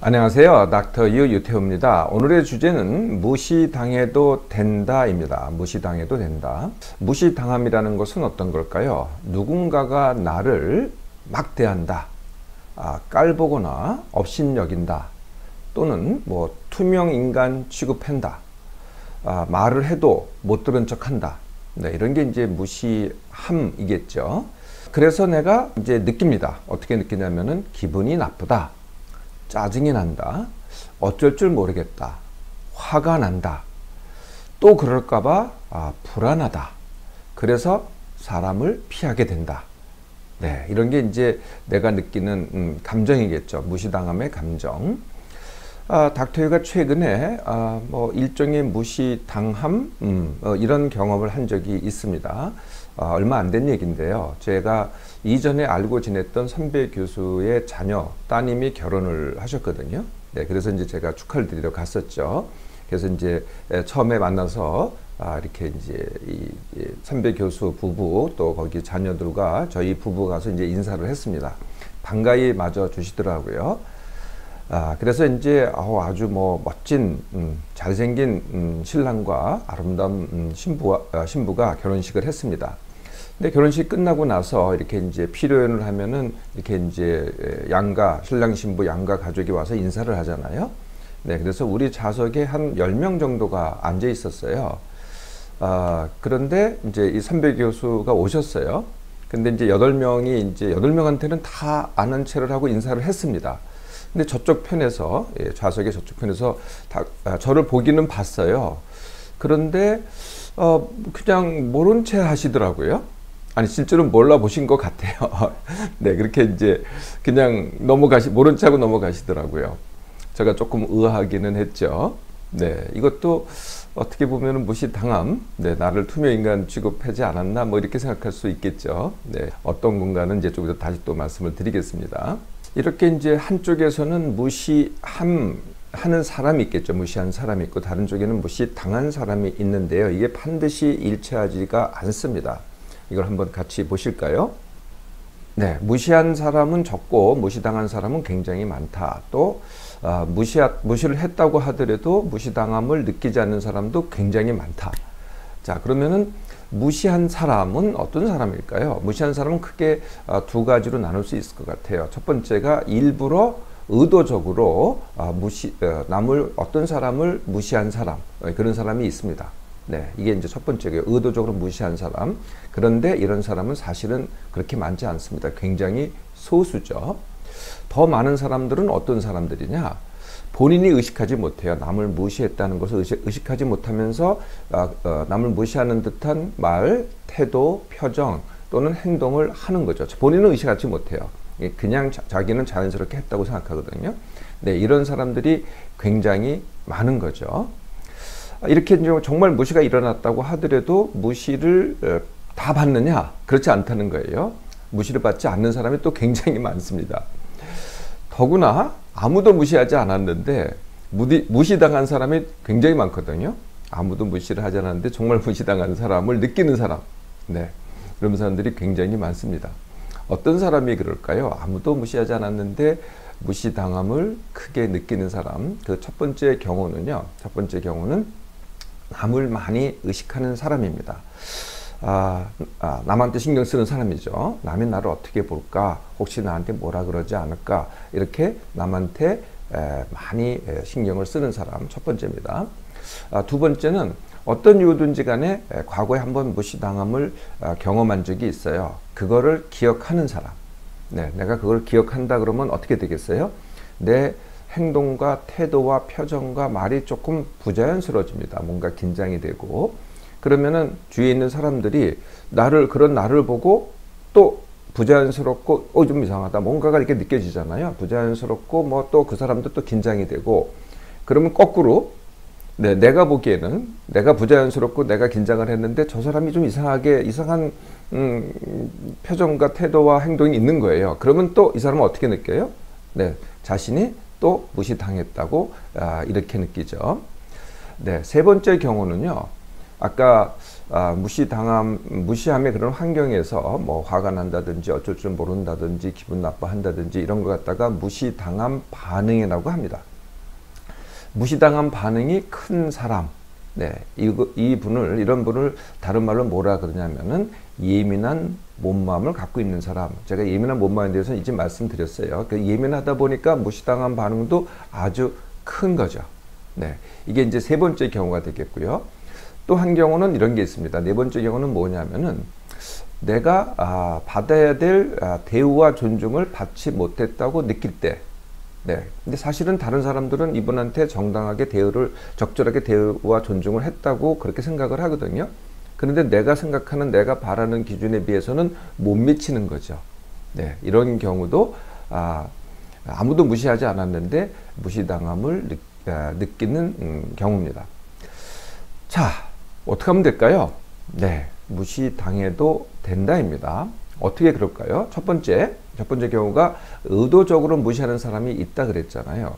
안녕하세요. 닥터 유태우입니다. 오늘의 주제는 무시당해도 된다입니다. 무시당해도 된다. 무시당함이라는 것은 어떤 걸까요? 누군가가 나를 막대한다, 깔보거나 업신여긴다, 또는 투명인간 취급한다, 말을 해도 못 들은 척한다. 네, 이런 게 이제 무시함이겠죠. 그래서 내가 이제 느낍니다. 어떻게 느끼냐면은 기분이 나쁘다, 짜증이 난다, 어쩔 줄 모르겠다, 화가 난다, 또 그럴까봐 불안하다. 그래서 사람을 피하게 된다. 네, 이런 게 이제 내가 느끼는 감정이겠죠. 무시당함의 감정. 닥터유가 최근에 일종의 무시당함 이런 경험을 한 적이 있습니다. 얼마 안 된 얘기인데요. 제가 이전에 알고 지냈던 선배 교수의 자녀 따님이 결혼을 하셨거든요. 네, 그래서 이제 제가 축하를 드리러 갔었죠. 그래서 이제 처음에 만나서 이렇게 이제 이 선배 교수 부부 또 거기 자녀들과 저희 부부 가서 이제 인사를 했습니다. 반가이 맞아 주시더라고요. 그래서 이제 아주 멋진 잘생긴 신랑과 아름다운 신부가 결혼식을 했습니다. 근데 결혼식 끝나고 나서 이렇게 이제 피로연을 하면은 이렇게 이제 신랑 신부 양가 가족이 와서 인사를 하잖아요. 네, 그래서 우리 좌석에 한 10명 정도가 앉아 있었어요. 그런데 이제 이 선배 교수가 오셨어요. 근데 이제 8명한테는 다 아는 체를 하고 인사를 했습니다. 근데 저쪽 편에서, 좌석의 저쪽 편에서 저를 보기는 봤어요. 그런데 그냥 모른 채 하시더라고요. 아니, 실제로 몰라보신 것 같아요. 네, 그렇게 이제 그냥 모른 채 하고 넘어가시더라고요. 제가 조금 의아하기는 했죠. 네, 이것도 어떻게 보면 무시당함, 네, 나를 투명인간 취급하지 않았나, 이렇게 생각할 수 있겠죠. 네, 어떤 건가는 이제 좀 더 다시 또 말씀을 드리겠습니다. 이렇게 이제 한쪽에서는 무시하는 사람이 있겠죠. 무시한 사람이 있고, 다른 쪽에는 무시당한 사람이 있는데요. 이게 반드시 일치하지가 않습니다. 이걸 한번 같이 보실까요? 네, 무시한 사람은 적고 무시당한 사람은 굉장히 많다. 또 무시를 했다고 하더라도 무시당함을 느끼지 않는 사람도 굉장히 많다. 자, 그러면은 무시한 사람은 어떤 사람일까요? 무시한 사람은 크게 두 가지로 나눌 수 있을 것 같아요. 첫 번째가 일부러 의도적으로 어떤 사람을 무시한 사람, 그런 사람이 있습니다. 네, 이게 이제 첫 번째고요. 의도적으로 무시한 사람. 그런데 이런 사람은 사실은 그렇게 많지 않습니다. 굉장히 소수죠. 더 많은 사람들은 어떤 사람들이냐? 본인이 의식하지 못해요. 남을 무시했다는 것을 의식하지 못하면서 남을 무시하는 듯한 말, 태도, 표정 또는 행동을 하는 거죠. 본인은 의식하지 못해요. 그냥 자기는 자연스럽게 했다고 생각하거든요. 네, 이런 사람들이 굉장히 많은 거죠. 이렇게 정말 무시가 일어났다고 하더라도 무시를 다 받느냐? 그렇지 않다는 거예요. 무시를 받지 않는 사람이 또 굉장히 많습니다. 더구나 아무도 무시하지 않았는데 무시당한 사람이 굉장히 많거든요. 아무도 무시를 하지 않았는데 정말 무시당한 사람을 느끼는 사람. 네, 그런 사람들이 굉장히 많습니다. 어떤 사람이 그럴까요? 아무도 무시하지 않았는데 무시당함을 크게 느끼는 사람. 그 첫 번째 경우는 남을 많이 의식하는 사람입니다. 남한테 신경 쓰는 사람이죠. 남이 나를 어떻게 볼까? 혹시 나한테 뭐라 그러지 않을까? 이렇게 남한테 많이 신경을 쓰는 사람, 첫 번째입니다. 두 번째는 어떤 이유든지 간에 과거에 한번 무시당함을 경험한 적이 있어요. 그거를 기억하는 사람. 네, 내가 그걸 기억한다 그러면 어떻게 되겠어요? 내 행동과 태도와 표정과 말이 조금 부자연스러워집니다. 뭔가 긴장이 되고. 그러면은 주위에 있는 사람들이 그런 나를 보고 또 부자연스럽고, 좀 이상하다. 뭔가가 이렇게 느껴지잖아요. 부자연스럽고, 또 그 사람도 또 긴장이 되고. 그러면 거꾸로, 네, 내가 보기에는 내가 부자연스럽고 내가 긴장을 했는데 저 사람이 좀 이상한, 표정과 태도와 행동이 있는 거예요. 그러면 또 이 사람은 어떻게 느껴요? 네, 자신이 또 무시당했다고, 이렇게 느끼죠. 네, 세 번째 경우는요. 아까 무시함의 그런 환경에서 뭐 화가 난다든지 어쩔 줄 모른다든지 기분 나빠한다든지 이런 것 갖다가 무시당함 반응이라고 합니다. 무시당한 반응이 큰 사람, 이런 분을 다른 말로 뭐라 그러냐면은 예민한 몸마음을 갖고 있는 사람. 제가 예민한 몸마음에 대해서는 이제 말씀드렸어요. 그 예민하다 보니까 무시당한 반응도 아주 큰 거죠. 이게 이제 세 번째 경우가 되겠고요. 또 한 경우는 이런 게 있습니다. 네 번째 경우는 뭐냐면은 내가 받아야 될 대우와 존중을 받지 못했다고 느낄 때. 근데 사실은 다른 사람들은 이분한테 정당하게 적절하게 대우와 존중을 했다고 그렇게 생각을 하거든요. 그런데 내가 생각하는, 내가 바라는 기준에 비해서는 못 미치는 거죠. 이런 경우도 아무도 무시하지 않았는데 무시당함을 느끼는 경우입니다. 자, 어떻게 하면 될까요? 무시당해도 된다입니다. 어떻게 그럴까요? 첫 번째 경우가 의도적으로 무시하는 사람이 있다 그랬잖아요.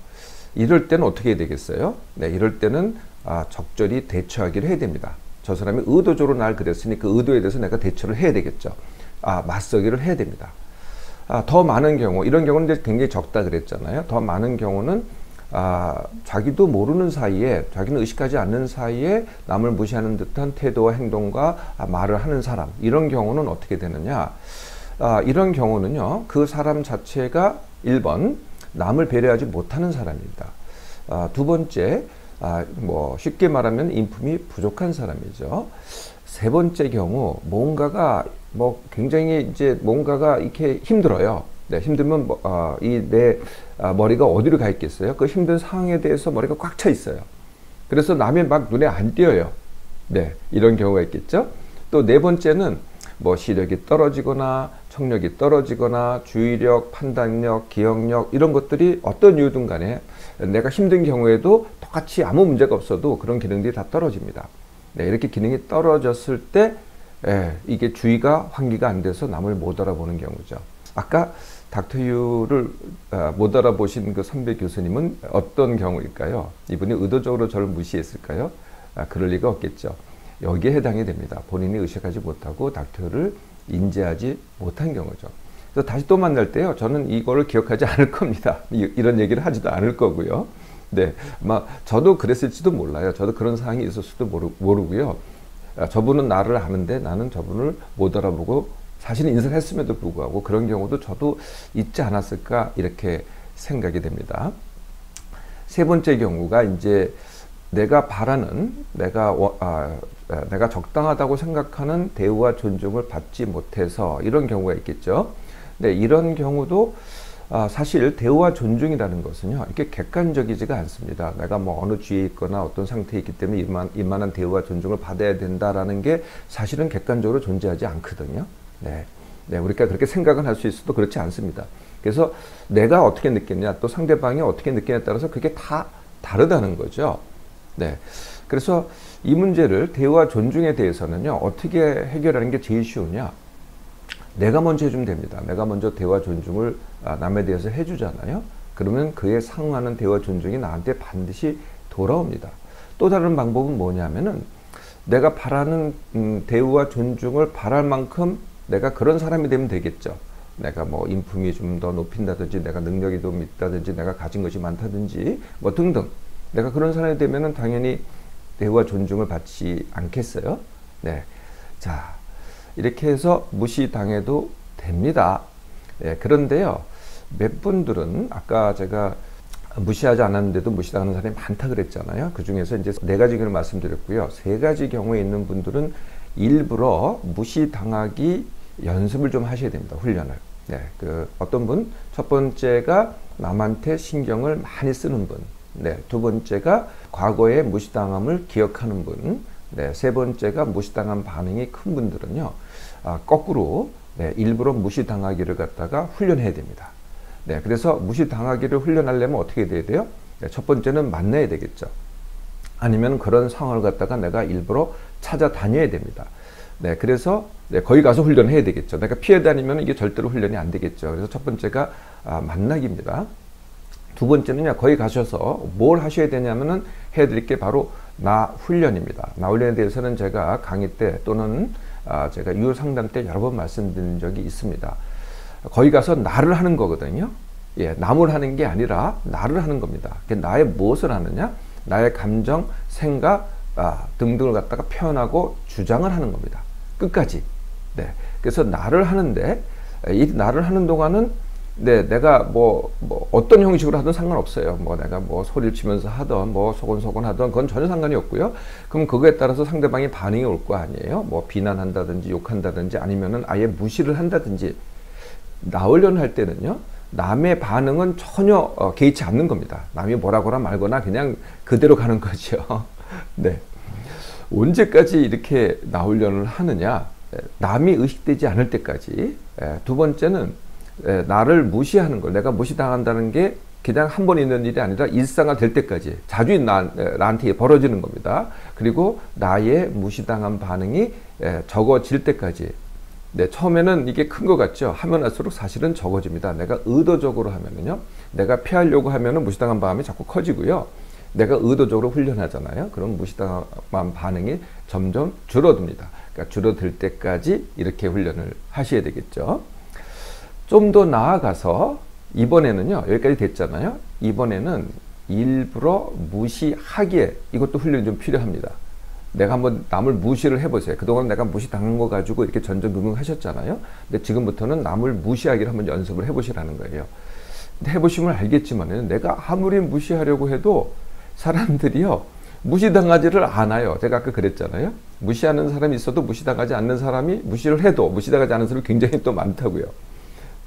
이럴 때는 어떻게 해야 되겠어요? 이럴 때는 적절히 대처하기를 해야 됩니다. 저 사람이 의도적으로 날 그랬으니 그 의도에 대해서 내가 대처를 해야 되겠죠. 맞서기를 해야 됩니다. 더 많은 경우, 이런 경우는 이제 굉장히 적다 그랬잖아요. 더 많은 경우는 자기도 모르는 사이에, 자기는 의식하지 않는 사이에 남을 무시하는 듯한 태도와 행동과 말을 하는 사람, 이런 경우는 어떻게 되느냐? 이런 경우는요, 그 사람 자체가 1번 남을 배려하지 못하는 사람입니다. 두 번째, 쉽게 말하면 인품이 부족한 사람이죠. 세 번째 경우, 뭔가가 굉장히 뭔가가 이렇게 힘들어요. 힘들면 내 머리가 어디로 가 있겠어요? 그 힘든 상황에 대해서 머리가 꽉 차 있어요. 그래서 남의 막 눈에 안 띄어요. 이런 경우가 있겠죠. 또 네 번째는 시력이 떨어지거나 청력이 떨어지거나 주의력, 판단력, 기억력 이런 것들이 어떤 이유든 간에 내가 힘든 경우에도 똑같이 아무 문제가 없어도 그런 기능들이 다 떨어집니다. 이렇게 기능이 떨어졌을 때 이게 주의가 환기가 안 돼서 남을 못 알아보는 경우죠. 아까 닥터 유를 못 알아보신 그 선배 교수님은 어떤 경우일까요? 이분이 의도적으로 저를 무시했을까요? 그럴 리가 없겠죠. 여기에 해당이 됩니다. 본인이 의식하지 못하고 닥터 유를 인지하지 못한 경우죠. 그래서 다시 또 만날 때요, 저는 이거를 기억하지 않을 겁니다. 이런 얘기를 하지도 않을 거고요. 저도 그랬을지도 몰라요. 저도 그런 상황이 있었을지도 모르고요. 저분은 나를 아는데 나는 저분을 못 알아보고 사실은 인사를 했음에도 불구하고 그런 경우도 저도 있지 않았을까 이렇게 생각이 됩니다. 세 번째 경우가 이제 내가 바라는, 내가 적당하다고 생각하는 대우와 존중을 받지 못해서 이런 경우가 있겠죠. 이런 경우도 사실 대우와 존중이라는 것은요, 이렇게 객관적이지가 않습니다. 내가 어느 주위에 있거나 어떤 상태에 있기 때문에 이만한 대우와 존중을 받아야 된다라는 게 사실은 객관적으로 존재하지 않거든요. 우리가 그렇게 생각은 할 수 있어도 그렇지 않습니다. 그래서 내가 어떻게 느꼈냐, 또 상대방이 어떻게 느끼냐에 따라서 그게 다 다르다는 거죠. 그래서 이 문제를, 대우와 존중에 대해서는요, 어떻게 해결하는 게 제일 쉬우냐? 내가 먼저 해주면 됩니다. 내가 먼저 대우와 존중을 남에 대해서 해주잖아요. 그러면 그에 상응하는 대우와 존중이 나한테 반드시 돌아옵니다. 또 다른 방법은 뭐냐면은 내가 바라는 대우와 존중을 바랄 만큼 내가 그런 사람이 되면 되겠죠. 내가 인품이 좀 더 높인다든지, 내가 능력이 좀 있다든지, 내가 가진 것이 많다든지, 등등. 내가 그런 사람이 되면은 당연히 대우와 존중을 받지 않겠어요? 자, 이렇게 해서 무시당해도 됩니다. 그런데요, 몇 분들은 아까 제가 무시하지 않았는데도 무시당하는 사람이 많다 그랬잖아요. 그 중에서 이제 4가지 경우를 말씀드렸고요. 3가지 경우에 있는 분들은 일부러 무시당하기 연습을 좀 하셔야 됩니다. 훈련을. 어떤 분, 첫 번째가 남한테 신경을 많이 쓰는 분. 두 번째가 과거의 무시당함을 기억하는 분. 세 번째가 무시당한 반응이 큰 분들은요, 거꾸로 일부러 무시당하기를 갖다가 훈련해야 됩니다. 그래서 무시당하기를 훈련하려면 어떻게 돼야 돼요? 첫 번째는 만나야 되겠죠. 아니면 그런 상황을 갖다가 내가 일부러 찾아다녀야 됩니다. 그래서 거기 가서 훈련해야 되겠죠. 내가 피해 다니면 이게 절대로 훈련이 안 되겠죠. 그래서 첫 번째가 만나기입니다. 두 번째는요, 거기 가셔서 뭘 하셔야 되냐면은 해드릴 게 바로 나 훈련입니다. 나 훈련에 대해서는 제가 강의 때 또는 제가 유효 상담 때 여러 번 말씀드린 적이 있습니다. 거기 가서 나를 하는 거거든요. 예, 남을 하는 게 아니라 나를 하는 겁니다. 나의 무엇을 하느냐? 나의 감정, 생각 등등을 갖다가 표현하고 주장을 하는 겁니다. 끝까지. 네. 그래서 나를 하는데 이 나를 하는 동안은 내가 뭐 어떤 형식으로 하든 상관없어요. 내가 소리를 치면서 하든 소곤소곤 하든 그건 전혀 상관이 없고요. 그럼 그거에 따라서 상대방의 반응이 올 거 아니에요. 비난한다든지 욕한다든지 아니면은 아예 무시를 한다든지. 나 훈련을 할 때는요, 남의 반응은 전혀 개의치 않는 겁니다. 남이 뭐라거나 말거나 그냥 그대로 가는 거죠. 네. 언제까지 이렇게 나 훈련을 하느냐? 남이 의식되지 않을 때까지. 두 번째는 나를 무시하는 걸, 내가 무시당한다는 게 그냥 한 번 있는 일이 아니라 일상화 될 때까지 자주 나한테 벌어지는 겁니다. 그리고 나의 무시당한 반응이 적어질 때까지. 네, 처음에는 이게 큰 것 같죠. 하면 할수록 사실은 적어집니다. 내가 의도적으로 하면은요, 내가 피하려고 하면은 무시당한 반응이 자꾸 커지고요. 내가 의도적으로 훈련하잖아요. 그럼 무시당한 반응이 점점 줄어듭니다. 그러니까 줄어들 때까지 이렇게 훈련을 하셔야 되겠죠. 좀 더 나아가서 이번에는요, 여기까지 됐잖아요. 이번에는 일부러 무시하기에 이것도 훈련이 좀 필요합니다. 내가 한번 남을 무시를 해보세요. 그동안 내가 무시당한 거 가지고 이렇게 전전긍긍 하셨잖아요. 근데 지금부터는 남을 무시하기를 한번 연습을 해보시라는 거예요. 근데 해보시면 알겠지만 내가 아무리 무시하려고 해도 사람들이요, 무시당하지를 않아요. 제가 아까 그랬잖아요. 무시하는 사람이 있어도 무시당하지 않는 사람이, 무시를 해도 무시당하지 않는 사람이 굉장히 또 많다고요.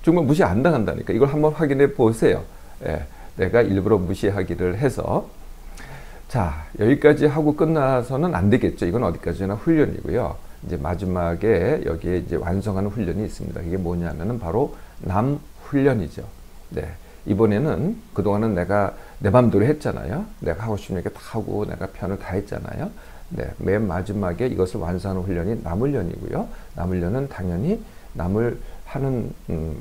정말 무시 안 당한다니까. 이걸 한번 확인해 보세요. 예, 내가 일부러 무시하기를 해서. 자, 여기까지 하고 끝나서는 안 되겠죠. 이건 어디까지나 훈련이고요. 이제 마지막에 여기에 이제 완성하는 훈련이 있습니다. 이게 뭐냐면은 바로 남 훈련이죠. 네. 이번에는 그동안은 내가 내 맘대로 했잖아요. 내가 하고 싶은 얘기 다 하고 내가 편을 다 했잖아요. 네. 맨 마지막에 이것을 완성하는 훈련이 남 훈련이고요. 남 훈련은 당연히 남을 하는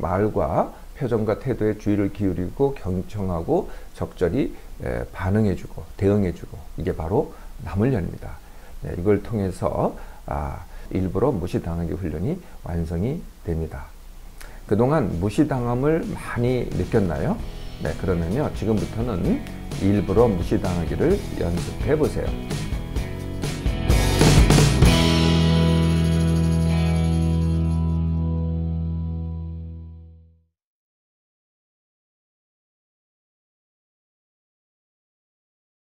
말과 표정과 태도에 주의를 기울이고 경청하고 적절히 반응해주고 대응해주고, 이게 바로 남 훈련입니다. 네, 이걸 통해서 일부러 무시당하기 훈련이 완성이 됩니다. 그동안 무시당함을 많이 느꼈나요? 네, 그러면요, 지금부터는 일부러 무시당하기를 연습해 보세요.